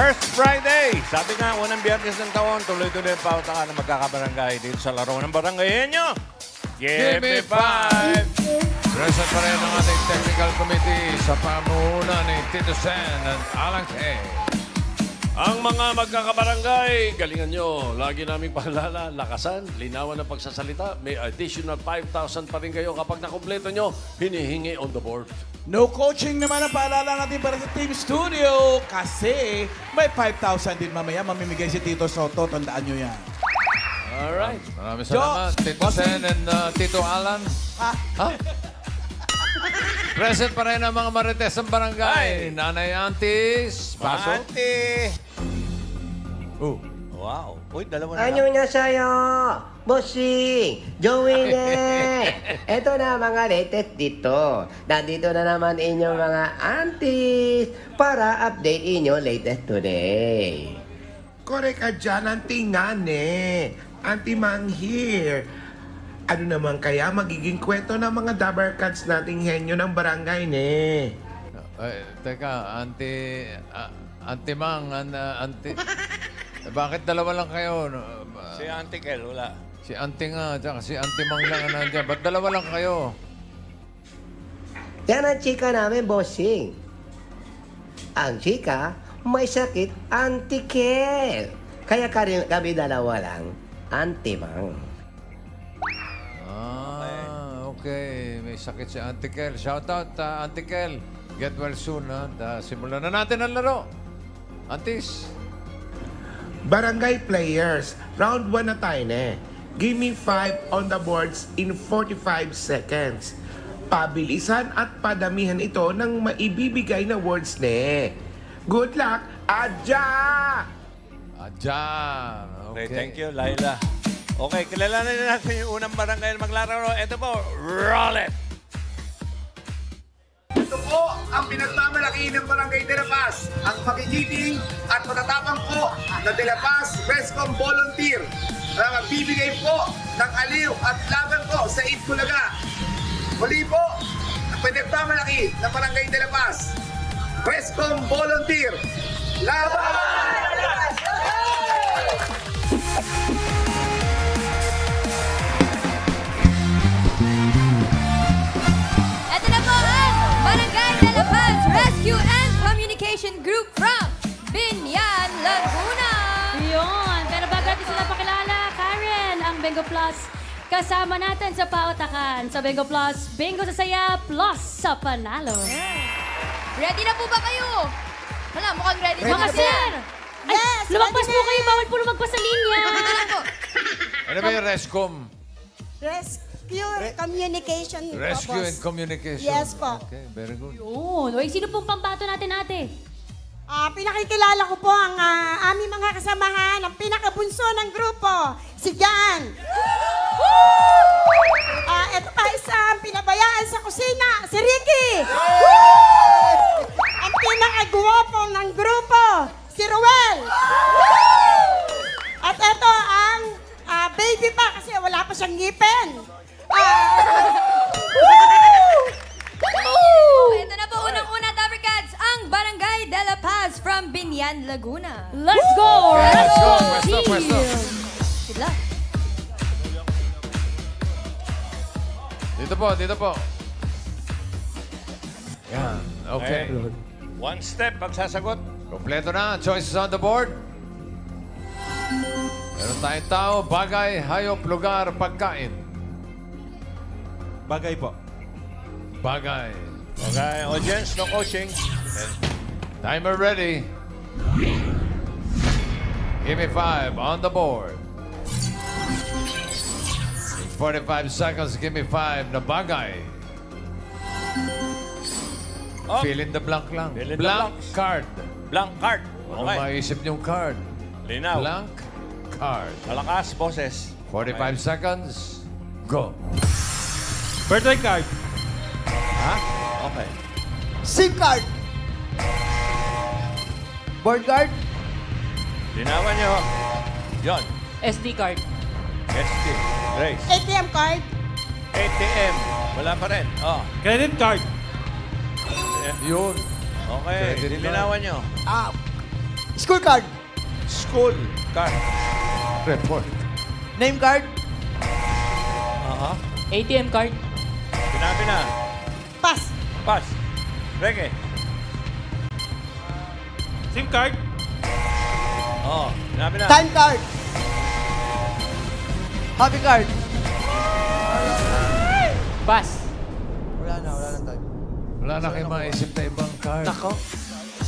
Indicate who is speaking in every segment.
Speaker 1: First Friday. Sabi nga, unang biyernes ng taon, tuloy-tuloy ang pautakan ng magkakabarangay dito sa laro ng barangay nyo. Give me 5!
Speaker 2: Present pa rin ang ating technical committee sa pamuhunan ni Tito Sen at Alan K.
Speaker 3: Ang mga magkakabarangay, galingan nyo. Lagi namin paalala, lakasan, linawan ng pagsasalita. May additional 5,000 pa rin kayo kapag nakompleto nyo, hinihingi on the board.
Speaker 4: No coaching naman ang paalala natin para sa Team Studio kasi may 5,000 din mamaya mamimigay si Tito Soto. Tandaan nyo yan.
Speaker 3: Alright.
Speaker 2: Maraming salamat, Tito Sen and Tito Alan. Ha? Present pa rin ang mga marites ng barangay. Nanay Aunties, pasok.
Speaker 1: Ate! Wow. Uy, dalawa na lang.
Speaker 5: 안녕하세요. Bossing, Joey Eto na mga latest dito. Nandito na naman inyong mga aunties para update inyo latest today.
Speaker 6: Correct ka dyan, Auntie Ngane. Auntie Mang here. Ano naman kaya magiging kwento ng mga Dabber Cats nating henyo ng barangay, ne?
Speaker 2: Ay, teka, Auntie Mang, Auntie... bakit dalawa lang kayo?
Speaker 1: Si Auntie Kel, wala.
Speaker 2: Si Auntie nga, tsaka si Auntie Mang lang ang nandiyan. Ba't dalawa lang kayo?
Speaker 5: Yan ang chika namin, bossing. Ang chika, may sakit, Auntie Kel. Kaya kami dalawa lang, Auntie Mang.
Speaker 2: Okay. May sakit si Auntie Kel. Shout out, Auntie Kel. Get well soon, ha? Simulan na natin ang laro. Aunties.
Speaker 6: Barangay players, round 1 na tayo, ne? Give me 5 on the boards in 45 seconds. Pabilisan at padamihan ito ng maibibigay na words, ne? Good luck, Adja!
Speaker 2: Adja.
Speaker 1: Okay, thank you, Laila. Okay, kilalanin na natin yung unang barangay na maglalaro. Ito po, roll it!
Speaker 7: Ito po ang pinagmamalaki ng Barangay De La Paz, ang makikiting at matatapang po na De La Paz Rescom Volunteer na magbibigay po ng aliw at laban po sa Itbulaga. Muli po, ang pinagmamalaki ng Barangay De La Paz, Rescom Volunteer, laban!
Speaker 8: Ito na po ang Barangay De La Paz Rescue and Communication Group from Binyan, Laguna.
Speaker 9: Yun. Pero bago natin sila pakilala, Karen, ang Bingo Plus kasama natin sa pautakan. Sa Bingo Plus, Bingo sa saya, plus sa panalo.
Speaker 8: Ready na po ba kayo? Wala, mukhang ready
Speaker 9: Mga
Speaker 8: na
Speaker 9: sir! Ay, lumagpas po kayo. Bawal po lumagpas sa linya.
Speaker 2: Ano ba yung Rescom?
Speaker 10: Rescue Communication.
Speaker 2: Rescue and Communication.
Speaker 10: Yes po.
Speaker 2: Okay, very good.
Speaker 9: Yun. Uy, sino pong pambato natin ate?
Speaker 10: Pinakikilala ko po ang aming mga kasamahan, ang pinakabunso ng grupo, si Jan. Ito pa isa ang pinabayaan sa kusina, si Ricky. Ang pinakagwapo ng grupo, si Ruel. At ito ang baby pa kasi wala pa siyang ngipin.
Speaker 8: Ito na po unang-una, Dabber Cats, ang Barangay De La Paz from Binyan, Laguna.
Speaker 9: Let's go!
Speaker 2: Let's go!
Speaker 9: Team!
Speaker 2: Pwesto.
Speaker 8: Good luck.
Speaker 2: Dito po. Yan. Okay.
Speaker 1: One step, pagsasagot.
Speaker 2: Kompleto na. Choices on the board. Meron tayong tao, bagay, hayop, lugar, pagkain.
Speaker 4: Bagay po.
Speaker 2: Bagay.
Speaker 1: Okay, audience, no coaching.
Speaker 2: Timer ready. Give me 5 on the board. In 45 seconds, give me 5 na bagay.
Speaker 1: Oh.
Speaker 2: Fill in the blank lang.
Speaker 1: Fill in the
Speaker 2: Blank
Speaker 1: blanks.
Speaker 2: card.
Speaker 1: Blank card.
Speaker 2: Ano
Speaker 1: Okay.
Speaker 2: maisip niyong card?
Speaker 1: Linaw.
Speaker 2: Blank card.
Speaker 1: Malakas, boses.
Speaker 2: 45 seconds. Go.
Speaker 4: Birthday card.
Speaker 1: Ha? Okay.
Speaker 5: SIM card. Board card.
Speaker 1: Linawan nyo. Yon.
Speaker 9: SD card.
Speaker 1: ST. Grace.
Speaker 10: ATM card.
Speaker 1: ATM. Wala pa rin. Oh.
Speaker 4: Credit card.
Speaker 2: Yun.
Speaker 1: Okay.
Speaker 2: Credit card.
Speaker 1: Linawan nyo.
Speaker 11: School card.
Speaker 1: School card.
Speaker 2: Report.
Speaker 11: Name card.
Speaker 12: ATM card.
Speaker 1: Sinabi na.
Speaker 10: Pass.
Speaker 1: Pass. Rege.
Speaker 4: SIM card.
Speaker 1: Oo. Sinabi na.
Speaker 11: Time card. Hobby card.
Speaker 12: Pass.
Speaker 11: Wala na time.
Speaker 2: Wala na kayo maisip na ibang card.
Speaker 3: Nako.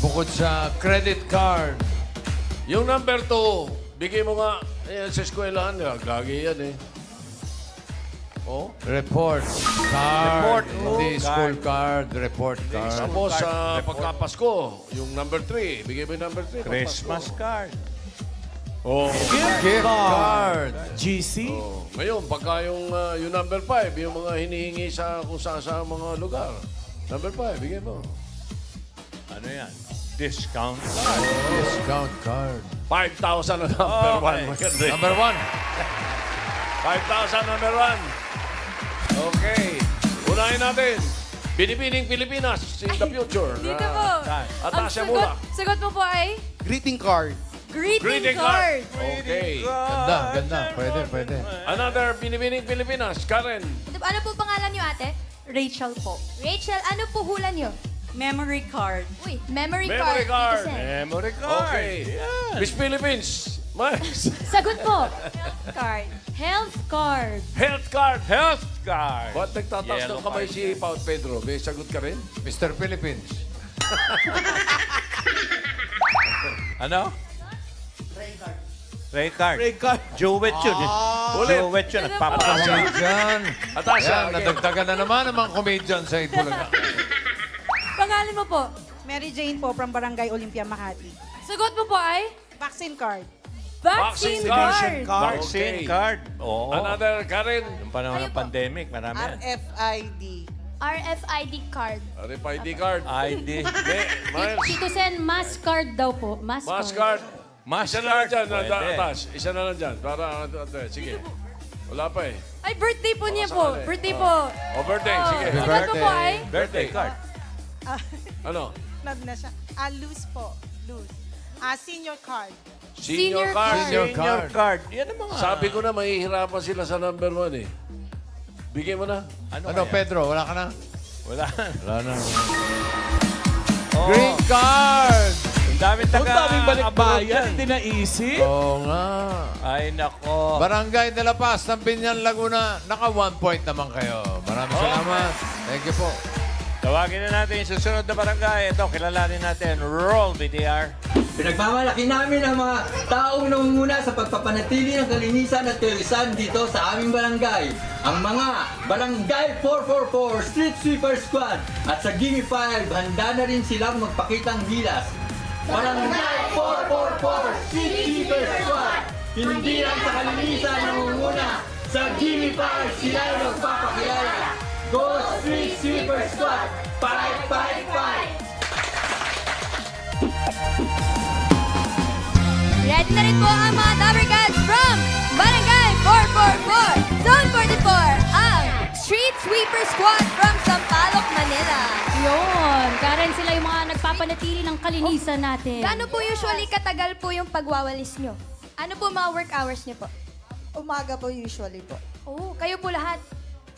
Speaker 2: Bukod sa credit card.
Speaker 3: Yung number 2, bigay mo nga. Ayan, sa eskwelahan, gagi yan eh. Oh?
Speaker 2: Report card.
Speaker 1: Report.
Speaker 2: Hindi
Speaker 1: Oh,
Speaker 2: school card. Report card.
Speaker 3: Tapos sa
Speaker 1: Report.
Speaker 3: pagkapasko, yung number 3, bigay mo yung number 3.
Speaker 1: Christmas card.
Speaker 3: Oh.
Speaker 2: Gift card.
Speaker 4: GC.
Speaker 3: Oh. Ngayon, pagka yung number 5, yung mga hinihingi sa kung saan sa mga lugar. Number 5, bigay mo.
Speaker 1: Ano yan? Discount card.
Speaker 2: Discount card.
Speaker 3: 5,000 ang number 1.
Speaker 1: Okay.
Speaker 3: Maganda.
Speaker 2: Number 1.
Speaker 3: 5,000 number 1. Okay. Unahin natin. Binibining Pilipinas in the future.
Speaker 8: Dito po.
Speaker 3: At
Speaker 8: Ang
Speaker 3: Asya Mula.
Speaker 8: sagot mo po ay
Speaker 11: Greeting card.
Speaker 8: greeting card.
Speaker 3: Okay.
Speaker 2: Ganda. Pwede.
Speaker 3: Another Binibining Pilipinas. Karen.
Speaker 8: Ano po pangalan niyo, ate?
Speaker 13: Rachel po.
Speaker 8: Rachel, ano po hula niyo?
Speaker 13: Memory card.
Speaker 8: Uy, memory
Speaker 3: Memory
Speaker 8: card.
Speaker 3: card.
Speaker 8: Dito, Sen.
Speaker 1: Memory card.
Speaker 3: Okay. Miss Philippines. Miles.
Speaker 9: Sagot po.
Speaker 13: Card.
Speaker 9: Health card.
Speaker 3: Health card.
Speaker 1: Health card.
Speaker 3: Ba't nagtataas
Speaker 1: Yellow
Speaker 3: ng kamay
Speaker 1: card.
Speaker 3: si Paul Pedro? May sagot ka rin?
Speaker 2: Mr. Philippines.
Speaker 1: Ano? Ray card.
Speaker 4: Ray card.
Speaker 1: Jewett yun.
Speaker 3: Ulit.
Speaker 1: Jewett yun.
Speaker 8: Ano
Speaker 1: Nagpapakasya.
Speaker 2: Comedian.
Speaker 3: Atasha.
Speaker 2: Yan, nadagdagan na naman ang mga comedian sa Itbulaga.
Speaker 8: Pangalan mo po?
Speaker 10: Mary Jane po from Barangay Olympia, Makati.
Speaker 8: Sagot mo po ay
Speaker 10: Vaccine card.
Speaker 8: vaccine
Speaker 3: Vaccine
Speaker 8: card.
Speaker 1: Vaccine
Speaker 3: Okay.
Speaker 1: card. Oo.
Speaker 3: Another Karen.
Speaker 1: Yung panahon ng pandemic, marami yan.
Speaker 10: RFID.
Speaker 13: RFID card.
Speaker 3: RFID card.
Speaker 1: ID.
Speaker 3: Miles.
Speaker 9: Tito Sen, mask card daw po. Mask
Speaker 3: Mask
Speaker 9: card.
Speaker 3: card.
Speaker 1: Mask
Speaker 3: Isa na lang
Speaker 1: card.
Speaker 3: dyan.
Speaker 1: Pwede.
Speaker 3: Atas. Isa na lang dyan. Para, sige. Wala pa eh.
Speaker 8: Ay, birthday po niya
Speaker 3: Baka
Speaker 8: po.
Speaker 3: sakali.
Speaker 8: Birthday po.
Speaker 3: O, birthday. Sige.
Speaker 2: Happy
Speaker 8: Sagot mo po ay
Speaker 1: Birthday card.
Speaker 3: Ano?
Speaker 10: Na siya. Loose po. Loose. Senior card.
Speaker 3: Senior card.
Speaker 2: Senior
Speaker 1: Senior
Speaker 2: card.
Speaker 1: card. Yan ang mga...
Speaker 3: Sabi ko na, mahihirapan sila sa number 1 eh. Bigyan mo na.
Speaker 2: Ano, Pedro? Wala ka na?
Speaker 1: Wala.
Speaker 2: Wala na.
Speaker 1: Oh.
Speaker 2: Green card!
Speaker 1: Ang daming
Speaker 4: Ang
Speaker 1: taga...
Speaker 4: daming balikbayan.
Speaker 1: abroad
Speaker 4: Hindi naisip.
Speaker 2: Oo nga.
Speaker 1: Ay, nako.
Speaker 2: Barangay de la Paz ng Binyan, Laguna. Naka 1 point naman kayo. Maraming salamat. Thank you po.
Speaker 1: Tawagin na natin yung susunod na barangay. Ito, kilalanin natin. Roll, BTR.
Speaker 14: Pinagmamalaki namin ang mga taong nangunguna sa pagpapanatili ng kalinisan at kaayusan dito sa aming barangay. Ang mga Barangay 444 Street Sweeper Squad at sa Gimme 5, handa na rin silang magpakitang gilas. Barangay 444 Street Sweeper Squad, hindi lang sa kalinisan nangunguna, sa Gimme 5 sila ay magpapakilala. Go Street Sweeper Squad! Fight, fight, fight!
Speaker 8: Ready na rin po ang mga Dabber Cats from Barangay 444, Zone 44, ang Street Sweeper Squad from Sampaloc, Manila.
Speaker 9: Yun. Karen, sila yung mga nagpapanatili ng kalinisan natin.
Speaker 8: Gaano po usually katagal po yung pagwawalis nyo? Ano po mga work hours nyo po?
Speaker 10: Umaga po usually po.
Speaker 8: Oh, kayo po lahat.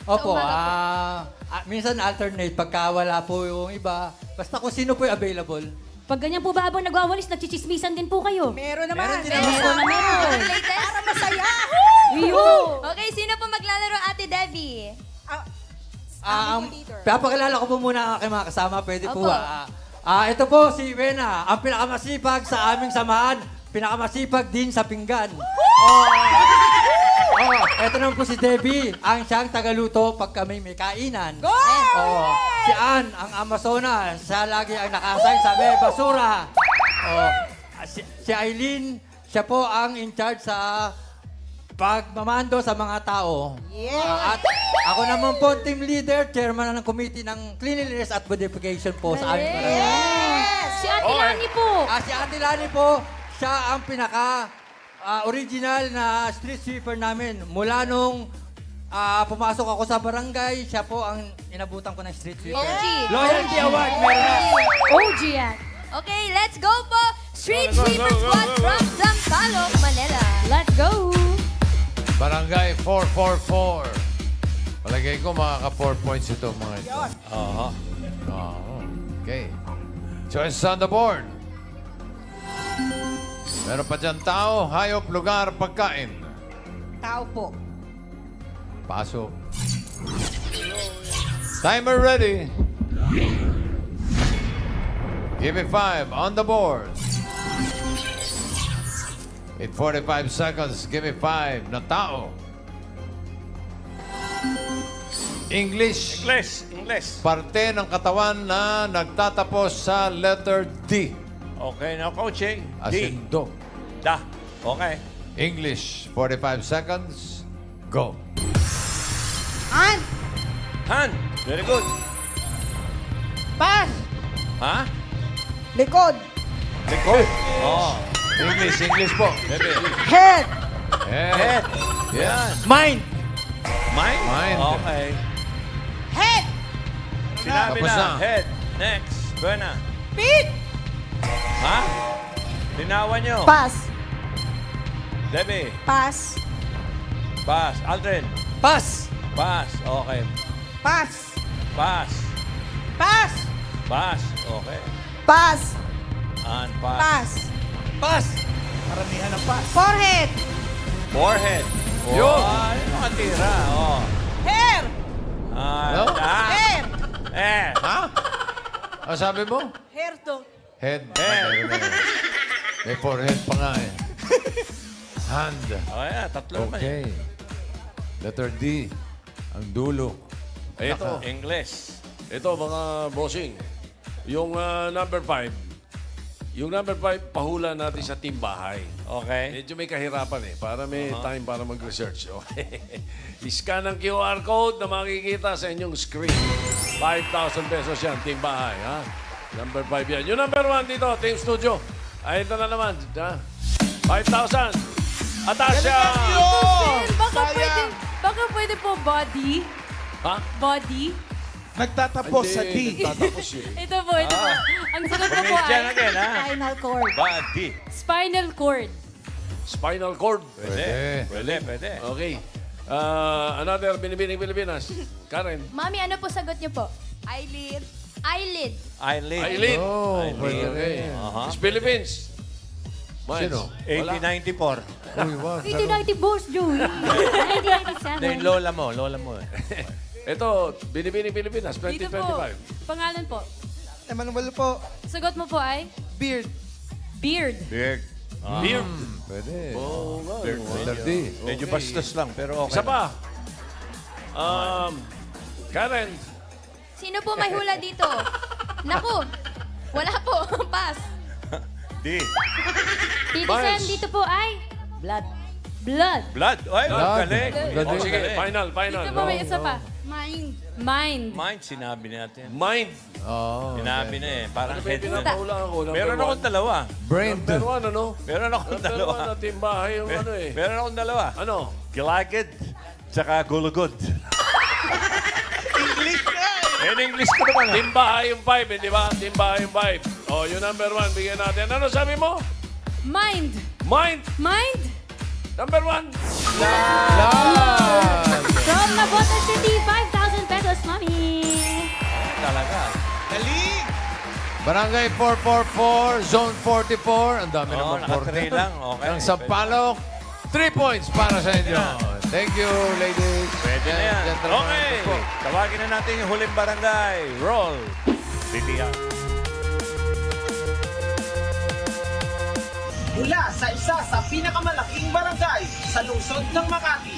Speaker 14: Opo,
Speaker 8: umaga
Speaker 14: minsan alternate pagka wala po yung iba. Basta kung sino po yung available.
Speaker 9: Pag ganyan po ba habang nagwawalis, nagchichismisan din po kayo?
Speaker 10: Meron naman.
Speaker 8: Meron. Latest?
Speaker 10: Para masaya.
Speaker 8: Okay, sino po maglalaro, Ate Debbie?
Speaker 14: Papakilala ko po muna ang aking mga kasama. Pwede po
Speaker 8: Opo.
Speaker 14: ito po si Wena, ang pinakamasipag sa aming samahan. Pinakamasipag din sa pinggan. Ito naman po si Debbie, ang siyang tagaluto pag kami may kainan. Si Ann, ang Amazona, siya lagi ang nakasay sa may basura. Si Eileen, siya po ang in charge sa pagmamando sa mga tao. At ako naman po ang team leader, chairman ng committee ng cleanliness at beautification po sa aming barangay.
Speaker 9: Si Ate Lani po.
Speaker 14: Si Ate Lani po, siya ang pinaka original na street sweeper namin. Mula nung pumasok ako sa barangay, siya po ang inabutan ko ng street sweeper.
Speaker 8: OG.
Speaker 14: Loyalty Award, meron na.
Speaker 9: OG yan.
Speaker 8: Okay, let's go po. Street Sweeper Squad from Sampaloc, Manila.
Speaker 9: Let's go!
Speaker 2: Barangay 444. Palagay ko makaka 4 points ito mga ito.
Speaker 1: Aha.
Speaker 2: Okay. Choices on the board. Meron pa dyan tao, hayop, lugar, pagkain.
Speaker 10: Tao po.
Speaker 2: Pasok. Timer ready. Give me 5 on the board. In 45 seconds, give me 5 na tao. English.
Speaker 1: English.
Speaker 2: Parte ng katawan na nagtatapos sa letter D.
Speaker 1: Okay, now coaching.
Speaker 2: As
Speaker 1: D.
Speaker 2: in do.
Speaker 1: Da. Okay.
Speaker 2: English, 45 seconds. Go.
Speaker 10: An.
Speaker 1: Han. Very good.
Speaker 10: Pas.
Speaker 1: Ha?
Speaker 10: Likod.
Speaker 1: Likod. Oh.
Speaker 2: English po.
Speaker 10: Head.
Speaker 2: Head. Yan.
Speaker 4: Mind.
Speaker 1: Mind?
Speaker 2: Mind.
Speaker 1: Okay.
Speaker 10: Head.
Speaker 1: Sinabi
Speaker 2: Tapos
Speaker 1: na.
Speaker 2: na.
Speaker 1: Head. Next. Buena.
Speaker 10: Feet.
Speaker 1: Ha? Tinawan nyo.
Speaker 10: Pas.
Speaker 1: Debbie.
Speaker 10: Pas.
Speaker 1: Pass. Aldrin.
Speaker 11: Pass.
Speaker 1: Pass. Okay.
Speaker 10: Pas.
Speaker 1: Pass.
Speaker 10: Pas.
Speaker 1: Pass. Okay.
Speaker 10: Pas.
Speaker 1: And pass.
Speaker 10: Pas.
Speaker 11: Pass.
Speaker 4: Karamihan ng pass.
Speaker 10: Forehead.
Speaker 1: Forehead.
Speaker 2: Yun.
Speaker 1: Oh, ano nakatira? Oh.
Speaker 10: Hair.
Speaker 2: Hello?
Speaker 10: Hair.
Speaker 2: Ha? Ano sabi mo?
Speaker 10: Hair to.
Speaker 2: Head.
Speaker 1: Head.
Speaker 2: May forehead pa nga eh. Hand.
Speaker 1: Oh, yeah. Tatlo naman.
Speaker 2: Okay. Letter D. Ang dulo.
Speaker 3: Ito.
Speaker 1: English.
Speaker 3: Ito, mga bossing. Yung number 5. Yung number 5, pahula natin sa team bahay.
Speaker 1: Okay.
Speaker 3: Medyo may kahirapan eh. Para may time para mag-research. Okay. I-scan ang QR code na makikita sa inyong screen. 5,000 pesos yan, team bahay. Ha? Number 5 yan. Yung number 1 dito, team studio. Ay, ito na naman. Ha? 5,000. Atasha!
Speaker 13: Baka pwede po body.
Speaker 3: Ha?
Speaker 13: Body.
Speaker 4: Nagtatapos sa D.
Speaker 3: Nagtatapos eh.
Speaker 13: Ito po. Ang sagot ko po
Speaker 1: Comedian
Speaker 13: ay
Speaker 1: again, ha?
Speaker 10: Spinal cord.
Speaker 1: Body.
Speaker 13: spinal cord.
Speaker 3: Spinal cord.
Speaker 1: Pwede.
Speaker 3: Okay. Another Binibining Pilipinas. Karen.
Speaker 8: Mami, ano po sagot niyo po?
Speaker 13: Eyelid.
Speaker 8: Eyelid.
Speaker 1: Eyelid.
Speaker 3: Eileen.
Speaker 2: Oh,
Speaker 1: Eyelid.
Speaker 2: pwede
Speaker 3: Okay.
Speaker 2: rin.
Speaker 3: Miss Philippines. Miles.
Speaker 2: Sino?
Speaker 3: Wala.
Speaker 1: 1894.
Speaker 2: Uy, wag.
Speaker 9: 1890 boss, Joey.
Speaker 1: Hindi,
Speaker 9: 1997.
Speaker 1: lola mo eh.
Speaker 3: Ito, Binibining Pilipinas,
Speaker 13: Dito po.
Speaker 3: 2025.
Speaker 13: Pangalan po.
Speaker 11: Emmanuel po.
Speaker 13: Sagot mo po ay
Speaker 11: Beard.
Speaker 13: beard.
Speaker 1: Big.
Speaker 3: Beard.
Speaker 2: Pwede.
Speaker 3: Oo nga.
Speaker 2: Letter D.
Speaker 1: Medyo bastos lang, pero okay.
Speaker 3: Isa pa. Karen.
Speaker 8: Sino po may hula dito? Naku. Wala po. Pass.
Speaker 1: D.
Speaker 9: Tito Sen, dito po ay blood. Blood.
Speaker 1: Blood. Ay,
Speaker 2: Blood.
Speaker 1: galing.
Speaker 3: Oh, sige, final.
Speaker 13: Dito po may isa pa.
Speaker 8: Mind.
Speaker 13: Mind.
Speaker 1: Mind, sinabi natin.
Speaker 3: Mind.
Speaker 2: Oh,
Speaker 1: Sinabi na eh. Parang
Speaker 3: Ano ba
Speaker 1: head
Speaker 3: yung
Speaker 1: na.
Speaker 3: pinapahula ako?
Speaker 1: Meron akong dalawa.
Speaker 2: Brain.
Speaker 3: Number 1, ano?
Speaker 1: Meron akong
Speaker 3: Number
Speaker 1: dalawa.
Speaker 3: 1 na team bahay yung ano eh.
Speaker 1: Meron akong dalawa.
Speaker 3: Ano?
Speaker 1: Gilagid, tsaka gulugod. English ka eh. In English ko naman.
Speaker 3: Team bahay yung 5, di ba? Team bahay yung 5. Oh, yung number 1, bigyan natin. Ano sabi mo?
Speaker 13: Mind.
Speaker 3: Mind.
Speaker 13: Mind.
Speaker 3: Number 1.
Speaker 9: From Navotas City, 5,000 pesos, mami.
Speaker 1: Talaga.
Speaker 4: Galing!
Speaker 2: Barangay 444, Zone 44. Ang dami
Speaker 1: Oo,
Speaker 2: naman
Speaker 1: naka-3 lang. Okay.
Speaker 2: Ng Sampaloc, 3 points para sa inyo. Thank you, ladies.
Speaker 1: Pwede na yan.
Speaker 2: and gentlemen.
Speaker 1: Okay.
Speaker 2: Ito po.
Speaker 1: Tawagin na natin yung huling barangay. Roll. Titiyak.
Speaker 12: Mula sa isa sa pinakamalaking barangay sa lungsod ng Makati,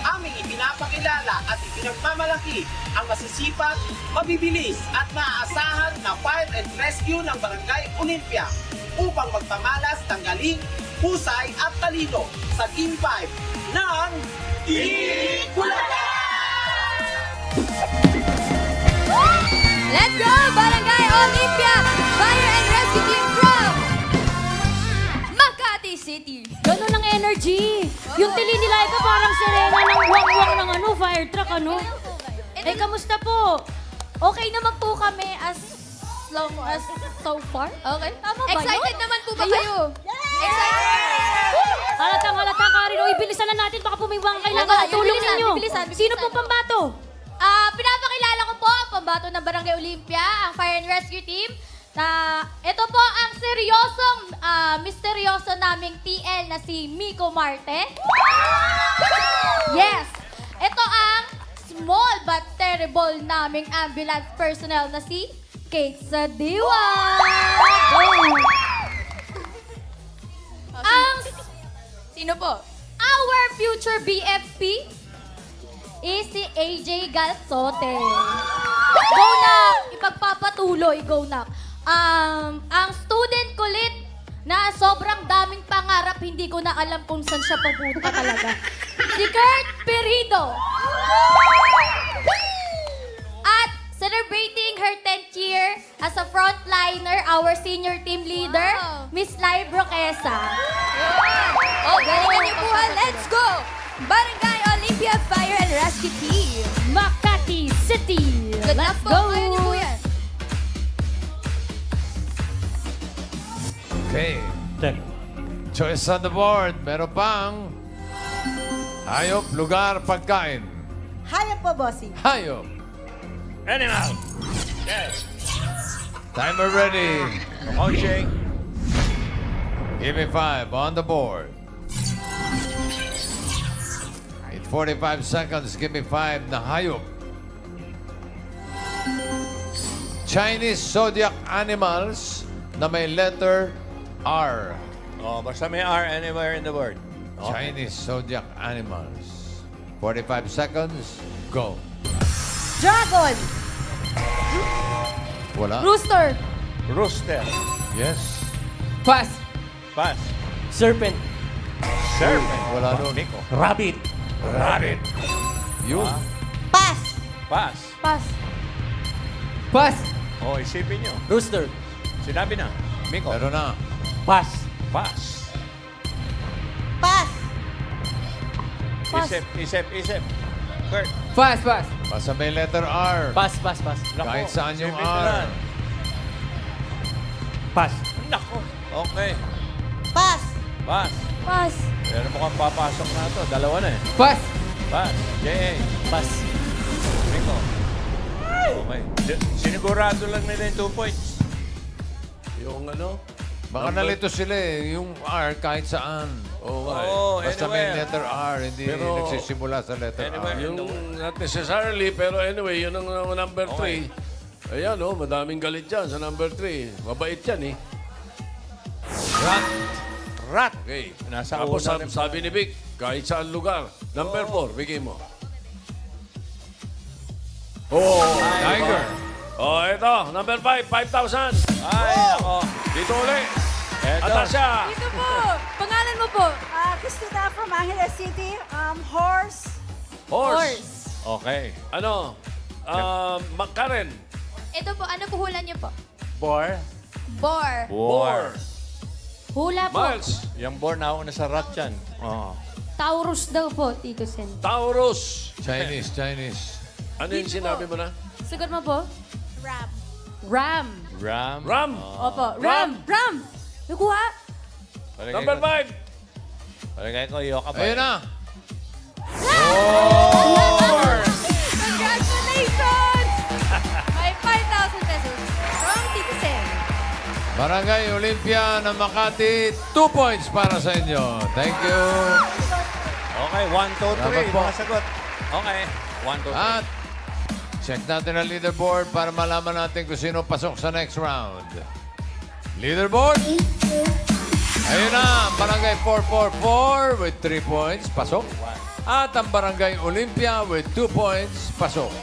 Speaker 12: aming ipinapakilala at ipinagmamalaki ang masisipag, mabibilis at maaasahan na fire and rescue ng Barangay Olympia upang magpamalas ng galing, husay at talino sa Team 5 ng Team Bulacan!
Speaker 8: Let's go, Barangay Olympia Fire and Rescue Team from Makati City.
Speaker 9: Ganun ang energy. Yung tili nila ito parang sirena ng wang-wang ng fire truck, ano? Eh, kamusta po?
Speaker 13: Okay naman po kami as
Speaker 8: long as so far. Okay. Tama ba
Speaker 13: Excited
Speaker 8: yun?
Speaker 13: naman po ba kayo?
Speaker 8: Excited!
Speaker 9: Halata, Karen. O, ibilisan na natin. Baka pumiwang kailangan ng tulong ninyo. Sino pong pambato?
Speaker 8: Pinapakilala ko po ang pambato ng Barangay Olympia, ang Fire and Rescue Team. Ito po ang misteryoso naming TL na si Miko Marte. Yes! Ito ang small but terrible naming ambulance personnel na si Kate Sadiwa.
Speaker 13: Sino po?
Speaker 8: Our future BFP is si AJ Galsote. Go na! Ipagpapatuloy, go na. Ang student kulit na sobrang daming pangarap, hindi ko na alam kung saan siya pupunta talaga. Si Kurt Perido. At celebrating her 10th year as a frontliner, our senior team leader, Miss Lai Broquesa.
Speaker 13: Oh, galingan niyo po ha. Let's go! Barangay Olympia Fire and Rescue Team.
Speaker 9: Makati City.
Speaker 13: Good luck
Speaker 9: Let's
Speaker 13: po.
Speaker 9: go.
Speaker 13: Kaya niyo po yan.
Speaker 2: Okay. Choice on the board. Meron pang hayop, lugar, pagkain.
Speaker 10: Hayop po, bossing.
Speaker 2: Hayop.
Speaker 1: Animal. Yes.
Speaker 2: Timer ready.
Speaker 1: Okay.
Speaker 2: Give me 5 on the board. In 45 seconds, give me 5 na hayop. Chinese zodiac animals na may letter R.
Speaker 1: Oh, basta may R anywhere in the word.
Speaker 2: Chinese zodiac animals. 45 seconds, go.
Speaker 10: Dragon.
Speaker 2: Wala?
Speaker 9: Rooster.
Speaker 1: Rooster.
Speaker 2: Yes.
Speaker 11: Pass.
Speaker 1: Pass.
Speaker 11: Serpent.
Speaker 1: Serpent.
Speaker 2: Wala nun.
Speaker 1: Miko.
Speaker 11: Rabbit.
Speaker 1: Rabbit.
Speaker 2: Yun.
Speaker 10: Pass.
Speaker 1: Pass.
Speaker 9: Pass.
Speaker 11: Pass.
Speaker 1: Oh, isipin nyo.
Speaker 11: Rooster.
Speaker 1: Sinabi na. Miko.
Speaker 2: Meron na.
Speaker 11: Pass.
Speaker 1: Pass.
Speaker 10: Pass.
Speaker 9: Pass.
Speaker 1: Isip. Kurt.
Speaker 11: Pass. Pass.
Speaker 2: Basta may letter R.
Speaker 11: Pass. Pass. Pass.
Speaker 2: Kahit saan yung
Speaker 1: isipin mo
Speaker 2: R.
Speaker 1: lang.
Speaker 11: Pass.
Speaker 1: Nako. Okay.
Speaker 10: Pass.
Speaker 1: Pass.
Speaker 9: Pass.
Speaker 1: Pero mukhang papasok na ito. Dalawa na eh.
Speaker 11: Pass.
Speaker 1: Pass. J.A.
Speaker 11: Pass.
Speaker 1: Miko. Okay. Sinigurado lang nila yung 2 points.
Speaker 3: Yung ano?
Speaker 2: Baka nalito sila eh. Yung R kahit saan.
Speaker 3: Oo nga eh.
Speaker 1: Oh,
Speaker 2: Basta
Speaker 1: anywhere.
Speaker 2: may letter R, hindi
Speaker 3: Pero-
Speaker 2: nagsisimula sa letter
Speaker 1: Anywhere.
Speaker 2: R.
Speaker 3: Yung not necessarily, pero anyway, yun ang number 3. Ayan, oh, madaming galit dyan sa number 3. Mabait yan, eh.
Speaker 2: Rat.
Speaker 1: Rat.
Speaker 3: Okay.
Speaker 1: Nasa
Speaker 3: Tapos
Speaker 1: una rin
Speaker 3: sabi ni Vic, kahit saan lugar. Number 4, bigay mo. Oh,
Speaker 2: Tiger.
Speaker 3: Oh, ito. Number 5, 5,000.
Speaker 1: Ay, ako.
Speaker 3: Dito ulit.
Speaker 1: Eto.
Speaker 3: Atasha.
Speaker 13: Dito po. Pangalan mo po.
Speaker 10: Christina from Angeles City. Horse.
Speaker 3: Horse.
Speaker 1: Okay.
Speaker 3: Ano? Karen.
Speaker 8: Ito po, ano po hula niyo po?
Speaker 1: Boar.
Speaker 8: Boar.
Speaker 3: Boar.
Speaker 9: Hula po.
Speaker 3: Miles.
Speaker 1: Yung boar na una sa rat yan. Oh.
Speaker 9: Taurus daw po, Tito Sen.
Speaker 3: Taurus.
Speaker 2: Chinese.
Speaker 3: Ano yung sinabi mo na?
Speaker 9: Sagot mo po?
Speaker 8: Ram.
Speaker 9: Ram.
Speaker 1: Ram.
Speaker 3: Ram.
Speaker 9: Opo. Ram. Ram. Nakuha.
Speaker 3: Number 5.
Speaker 1: Palagay ko, yoka ba?
Speaker 2: Ayun na.
Speaker 13: Congratulations! May 5,000 pesos from Tito Sen.
Speaker 2: Barangay Olympia ng Makati, 2 points para sa inyo. Thank you.
Speaker 1: Okay, 1, 2, 3.
Speaker 2: Dapat po.
Speaker 1: Mga sagot. Okay. 1, 2, 3.
Speaker 2: At check natin ang leaderboard para malaman natin kung sino pasok sa next round. Leaderboard. Ayun na, ang Barangay 444 with 3 points, pasok. At ang Barangay Olympia with 2 points, pasok.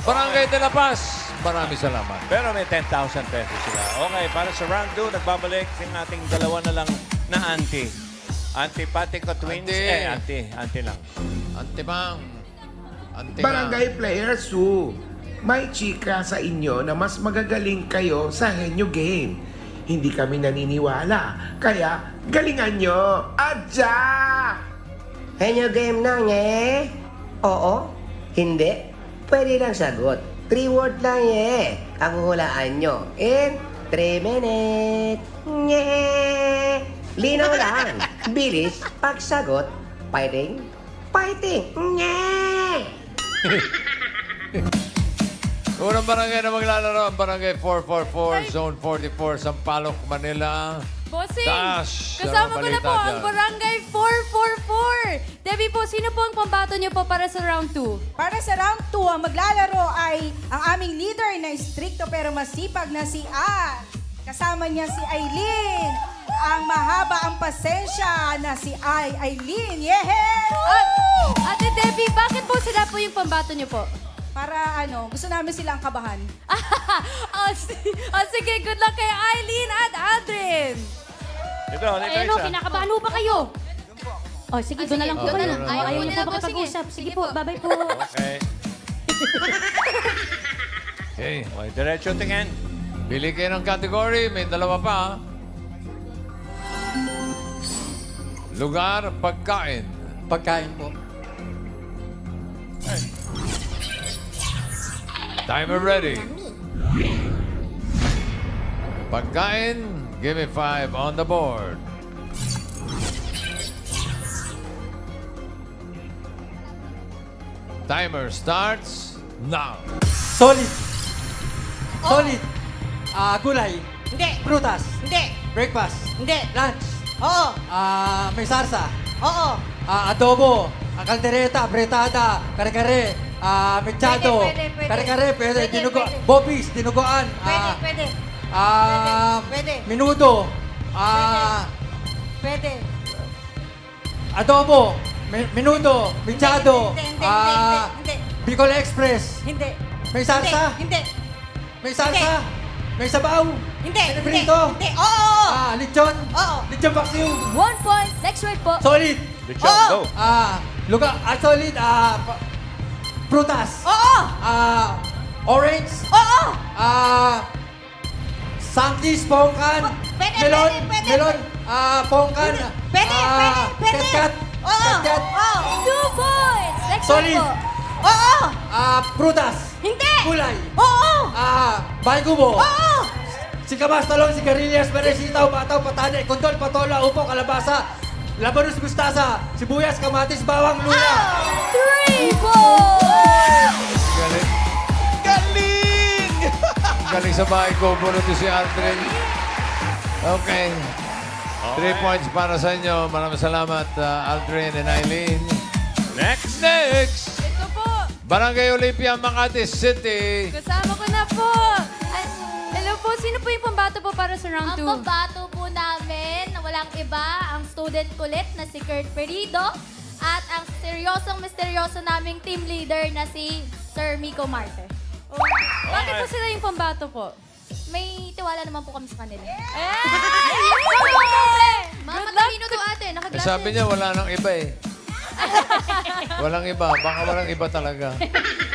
Speaker 2: Barangay de la Paz, maraming salamat.
Speaker 1: Pero may 10,000 pesos sila. Okay, para sa round 2, nagbabalik yung ating dalawa na lang na auntie. Auntie Patico Twins.
Speaker 2: Auntie.
Speaker 1: Auntie lang.
Speaker 2: Antimang.
Speaker 6: Barangay Players 2, may chika sa inyo na mas magagaling kayo sa henyo game. Hindi kami naniniwala, kaya galingan nyo. Adya!
Speaker 5: Henyo game na, nge? Oo? Hindi? Pwede lang sagot. 3 word lang eh. Ang hulaan nyo in 3 minutes. Nye! Linaw lang. Bilis, pagsagot, fighting, fighting. Nye!
Speaker 2: Unang barangay na maglalaro ang Barangay 444, Zone 44, Sampaloc, Manila.
Speaker 13: Bossing,
Speaker 2: Dash!
Speaker 13: kasama ko na po
Speaker 2: Balita
Speaker 13: ang
Speaker 2: dyan.
Speaker 13: Barangay 444. Debbie po, sino po ang pambato niyo po para sa round 2?
Speaker 10: Para sa round 2, ang maglalaro ay ang aming leader na stricto pero masipag na si Ann. Kasama niya si Aileen. Ang mahaba ang pasensya na si Aileen. Yeah!
Speaker 13: Ate Debbie, bakit po sila po yung pambato niyo po?
Speaker 10: Para gusto namin silang kabahan.
Speaker 13: Sige, good luck kay Aileen at Aldrin.
Speaker 1: Ito,
Speaker 9: Ayun, kinakabahan mo ba kayo? Oh, sige, doon na lang po
Speaker 13: doon
Speaker 9: kayo.
Speaker 13: na lang. Ayaw
Speaker 9: Ayaw
Speaker 13: mo
Speaker 9: niyo
Speaker 13: na
Speaker 9: po
Speaker 13: po,
Speaker 9: makipag-usap.
Speaker 13: sige.
Speaker 9: Sige
Speaker 13: Sige
Speaker 9: po,
Speaker 13: po.
Speaker 9: bye-bye po.
Speaker 1: Okay.
Speaker 2: Okay.
Speaker 1: Okay, diretso tingin.
Speaker 2: Pili kayo ng category. May dalawa pa. Lugar, pagkain.
Speaker 11: Pagkain po.
Speaker 2: Timer ready. Pagkain, give me 5 on the board. Timer starts now.
Speaker 11: Solid. Solid. Gulay.
Speaker 10: Hindi.
Speaker 11: Prutas.
Speaker 10: Hindi.
Speaker 11: Breakfast.
Speaker 10: Hindi.
Speaker 11: Lunch.
Speaker 10: Oo.
Speaker 11: May sarsa.
Speaker 10: Oo.
Speaker 11: Adobo. Caldereta. Bretada. Kare-kare. Mechado.
Speaker 10: Pwede.
Speaker 11: Kare-kare. Pwede.
Speaker 10: Pwede,
Speaker 11: Dinugo.
Speaker 10: pwede.
Speaker 11: Bobis. Dinuguan.
Speaker 10: Pwede. Pwede.
Speaker 11: Minuto.
Speaker 10: Pwede.
Speaker 11: Adobo. Minuto. Mechado.
Speaker 10: Hindi.
Speaker 11: Bicol Express.
Speaker 10: Hindi.
Speaker 11: May sarsa.
Speaker 10: Hindi.
Speaker 11: May salsa. May sabaw.
Speaker 10: Hindi.
Speaker 11: May prito.
Speaker 10: Hindi. Oo.
Speaker 11: Lechon.
Speaker 10: Oo.
Speaker 11: Lechon paksiw.
Speaker 13: 1 point. Next word po.
Speaker 11: Solid.
Speaker 1: Lechon, go.
Speaker 11: Lugar. Solid. Prutas.
Speaker 10: Oo.
Speaker 11: Orange.
Speaker 10: Oo.
Speaker 11: Sangkis, pongkan.
Speaker 10: Pwede,
Speaker 11: Melon.
Speaker 10: pwede.
Speaker 11: Melon. Pongkan.
Speaker 10: Pwede.
Speaker 11: Ketkat.
Speaker 10: Oo.
Speaker 11: Ketkat.
Speaker 13: 2 points. Next
Speaker 11: Solid.
Speaker 13: word po.
Speaker 10: Oo.
Speaker 11: Prutas.
Speaker 10: Hindi.
Speaker 11: Gulay.
Speaker 10: Oo.
Speaker 11: Baygubo.
Speaker 10: Oo.
Speaker 11: Sikamas, talong, sigarilyas, beresitaw, bataw, patane, kondol, patola, upo, kalabasa, labanos, mustasa, sibuyas, kamatis, bawang, luya.
Speaker 13: 3 points.
Speaker 2: Galing.
Speaker 4: Galing!
Speaker 2: Galing sa bahay ko. Puno to si Aldrin. Okay. 3 points para sa inyo. Maraming salamat, Aldrin and Aileen.
Speaker 1: Next.
Speaker 13: Ito po.
Speaker 2: Barangay Olympia, Makati City.
Speaker 13: Kasama ko na po. Hello po, sino po yung pambato po para sa round 2?
Speaker 8: Ang pambato po namin, na walang iba, ang student kulit na si Kurt Perido at ang seryosong misteryoso naming team leader na si Sir Miko Marte.
Speaker 13: Bakit po sila yung pambato po?
Speaker 8: May tiwala naman po kami sa kanila.
Speaker 13: Mga
Speaker 8: matalino to ate, nakaglasses.
Speaker 2: Sabi niya, wala nang iba eh. Walang iba. Baka walang iba talaga.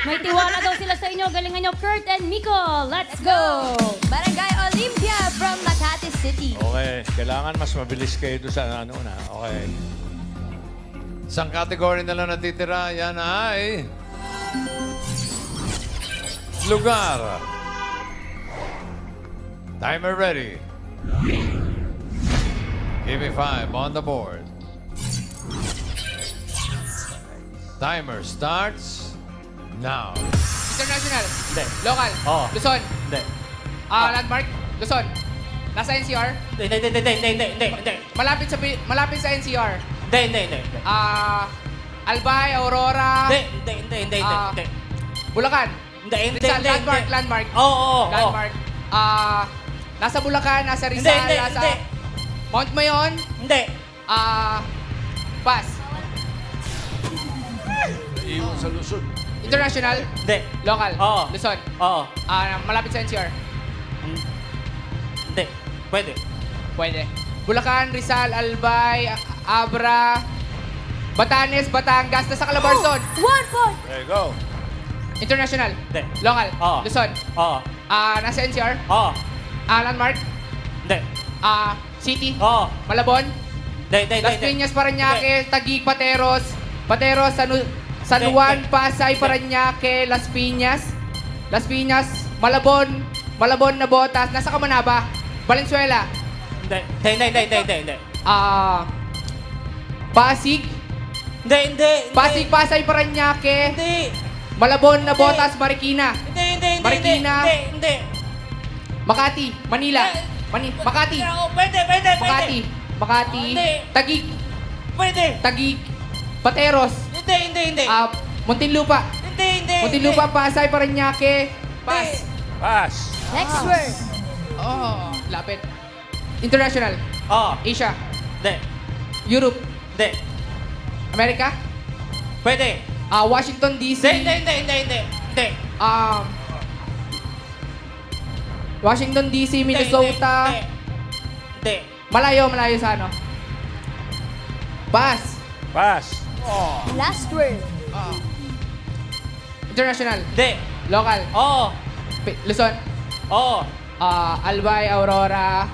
Speaker 9: May tiwala daw sila sa inyo. Galingan nyo, Kurt and Miko. Let's go!
Speaker 13: Barangay Olympia from Makati City.
Speaker 1: Okay, kailangan mas mabilis kayo doon sa ano na. Okay.
Speaker 2: Isang category na lang natitira. Yan ay... Lugar. Timer ready. Give me 5 on the board. Timer starts now.
Speaker 15: International.
Speaker 1: Hindi.
Speaker 15: Local.
Speaker 1: Oo.
Speaker 15: Luzon.
Speaker 1: Hindi.
Speaker 15: Landmark. Luzon. Nasa NCR.
Speaker 11: Hindi.
Speaker 15: Malapit sa NCR.
Speaker 11: Hindi.
Speaker 15: Albay, Aurora.
Speaker 11: Hindi.
Speaker 15: Bulacan.
Speaker 11: Hindi.
Speaker 15: Landmark.
Speaker 11: Oo.
Speaker 15: Landmark. Nasa Bulacan, nasa Rizal, nasa Mount Mayon.
Speaker 11: Hindi.
Speaker 15: Pass.
Speaker 3: Iwan sa Luzon.
Speaker 15: International.
Speaker 11: Hindi.
Speaker 15: Local.
Speaker 11: Oo.
Speaker 15: Luzon.
Speaker 11: Oo.
Speaker 15: Malapit sa NCR.
Speaker 11: Hindi. Pwede.
Speaker 15: Bulacan, Rizal, Albay, Abra, Batanes, Batangas, nasa Calabarzon.
Speaker 13: 1 point.
Speaker 1: Okay, go.
Speaker 15: International.
Speaker 11: Hindi.
Speaker 15: Local.
Speaker 11: Oo.
Speaker 15: Luzon.
Speaker 11: Oo.
Speaker 15: Nasa NCR.
Speaker 11: Oo.
Speaker 15: Landmark.
Speaker 11: Hindi.
Speaker 15: City.
Speaker 11: Oo.
Speaker 15: Malabon.
Speaker 11: Hindi.
Speaker 15: Las Piñas, Parañaque, Taguig, Pateros, San Juan, Pasay, Parañaque, Las Piñas. Las Piñas, Malabon, Malabon na Botas, nasa Kamanaba, Valenzuela,
Speaker 16: Hindi.
Speaker 15: Pasig,
Speaker 16: Hindi.
Speaker 15: Pasig, Pasay, Paranaque, Malabon na Botas, Marikina, Marikina, Makati, Manila, Makati,
Speaker 16: Pwede.
Speaker 15: Makati,
Speaker 16: Hindi.
Speaker 15: Taguig,
Speaker 16: Pwede.
Speaker 15: Taguig, Pateros,
Speaker 16: Hindi.
Speaker 15: Muntinlupa,
Speaker 16: Hindi.
Speaker 15: Muntinlupa, Pasay, Paranaque,
Speaker 1: Pass.
Speaker 8: Next word.
Speaker 15: Oh, lapit. International, Asia,
Speaker 16: Hindi.
Speaker 15: Europe,
Speaker 16: Hindi.
Speaker 15: Amerika,
Speaker 16: Pwede.
Speaker 15: Washington DC,
Speaker 16: Hindi.
Speaker 15: Washington DC, Minnesota,
Speaker 16: Hindi.
Speaker 15: malayo sa ano? Pass.
Speaker 8: Last word.
Speaker 15: International,
Speaker 16: Hindi.
Speaker 15: local, Luzon, Albay, Aurora,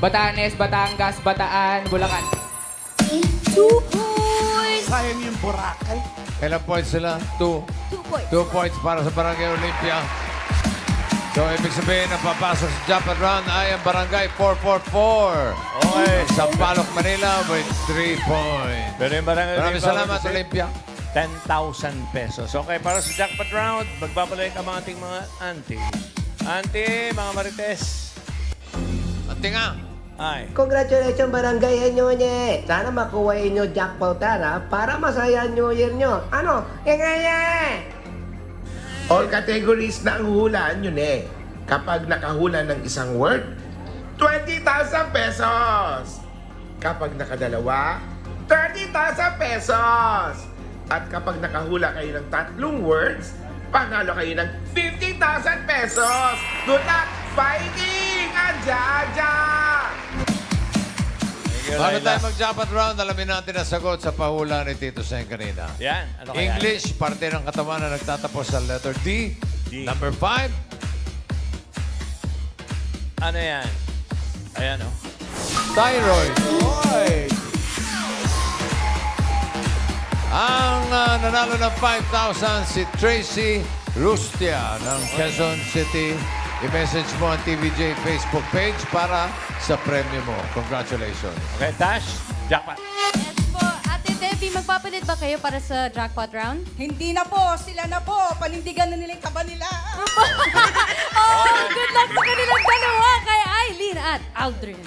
Speaker 15: Batanes, Batangas, Bataan, Bulacan.
Speaker 8: 2 points.
Speaker 4: Sayang yung Boracay.
Speaker 2: Kailan points sila? 2.
Speaker 8: 2 points.
Speaker 2: 2 points para sa Barangay Olympia. So, ibig sabihin na papasok sa jackpot round ay ang Barangay 444.
Speaker 1: Okay.
Speaker 2: Sampaloc, Manila with 3 points.
Speaker 1: Pero yung Barangay
Speaker 2: Maraming
Speaker 1: Olympia,
Speaker 2: salamat,
Speaker 1: kasi
Speaker 2: Olympia.
Speaker 1: 10,000 pesos. Okay, para sa jackpot round, magbabalik ang mga ating mga auntie. Auntie, mga marites.
Speaker 2: Auntie nga.
Speaker 1: Ay.
Speaker 5: Congratulations Barangay Enyonye! Sana makuha inyo jackpotan ha, para masaya New Year nyo. Ano? Ingaya!
Speaker 6: All categories na ang hulaan nyo Kapag nakahula ng isang word, 20,000 pesos! Kapag nakadalawa, 30,000 pesos! At kapag nakahula kayo ng 3 words, panalo kayo ng 50,000 pesos! Good luck! Fighting! Aja!
Speaker 2: Bago tayo mag-jackpot round, alamin natin ang sagot sa pahula ni Tito Sen kanina.
Speaker 1: Yan. Ano kaya?
Speaker 2: English, parte ng katawan na nagtatapos sa letter D. Number 5.
Speaker 1: Ano yan? Ayan, oh.
Speaker 2: Thyroid. Ang nanalo ng 5,000 si Tracy Rustia ng Quezon City. I-message mo ang TVJ Facebook page para sa premyo mo. Congratulations.
Speaker 1: Okay, Tash, jackpot.
Speaker 13: Yes po. Ate Debbie, magpapalit ba kayo para sa jackpot round?
Speaker 10: Hindi na po, sila na po. Panindigan na nila yung kaba nila.
Speaker 13: Good luck sa kanilang dalawa kay Aileen at Aldrin.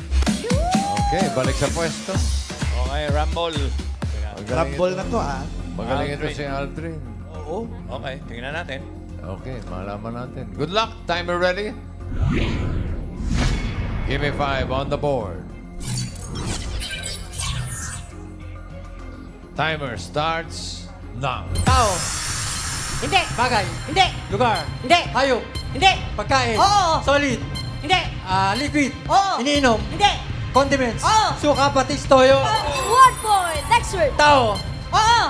Speaker 2: Okay, balik sa pwesto.
Speaker 1: Okay, Rumble.
Speaker 4: Rumble na to,
Speaker 2: Magaling ito si Aldrin.
Speaker 1: Oo. Okay, tingnan natin.
Speaker 2: Okay, malaman natin. Good luck. Timer ready? Give me 5 on the board. Timer starts now.
Speaker 11: Tao.
Speaker 16: Hindi.
Speaker 11: Bagay.
Speaker 16: Hindi.
Speaker 11: Lugar.
Speaker 16: Hindi.
Speaker 11: Hayop.
Speaker 16: Hindi.
Speaker 11: Pagkain.
Speaker 16: Oo.
Speaker 11: Solid.
Speaker 16: Hindi.
Speaker 11: Liquid.
Speaker 16: Oo.
Speaker 11: Iniinom.
Speaker 16: Hindi.
Speaker 11: Condiments.
Speaker 16: Oo.
Speaker 11: Suka, patis, toyo.
Speaker 8: 1 point. Next word.
Speaker 11: Tao.
Speaker 16: Oo.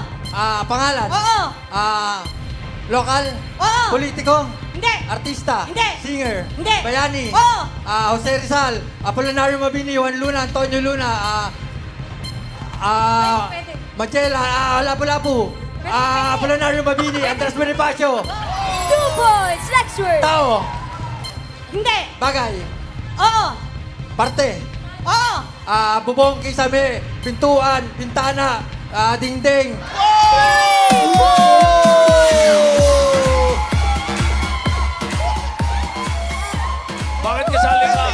Speaker 11: Pangalan.
Speaker 16: Oo.
Speaker 11: Lokal.
Speaker 16: Oo.
Speaker 11: Politiko.
Speaker 16: Hindi.
Speaker 11: Artista.
Speaker 16: Hindi.
Speaker 11: Singer.
Speaker 16: Hindi.
Speaker 11: Bayani.
Speaker 16: Oo.
Speaker 11: Jose Rizal. Apolinario Mabini. Juan Luna. Antonio Luna.
Speaker 8: Pwede.
Speaker 11: Magela. Lapu-Lapu. Apolinario Mabini. Andres Bonifacio.
Speaker 8: 2 points. Next word.
Speaker 11: Tao.
Speaker 16: Hindi.
Speaker 11: Bagay.
Speaker 16: Oo.
Speaker 11: Parte.
Speaker 16: Oo.
Speaker 11: Bubong, kisame, pintuan, pintana, dingding.
Speaker 1: Bakit kasali ka?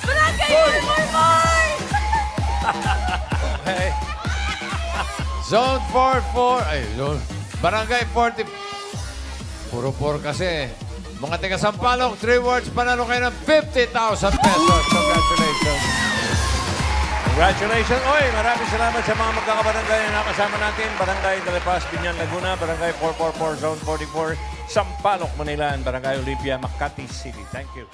Speaker 8: Barangay 444!
Speaker 1: Okay.
Speaker 2: Zone 44. Ay, zone. Barangay 40. Puro 4 kasi. Mga taga Sampaloc, 3 words, panalo kayo ng 50,000 pesos. Congratulations.
Speaker 1: Congratulations. Oy, maraming salamat sa mga magkakabarangay na nakasama natin. Barangay Dalapas, Binyan, Laguna, Barangay 444, Zone 44, Sampaloc, Manila, and Barangay Olympia, Makati City. Thank you.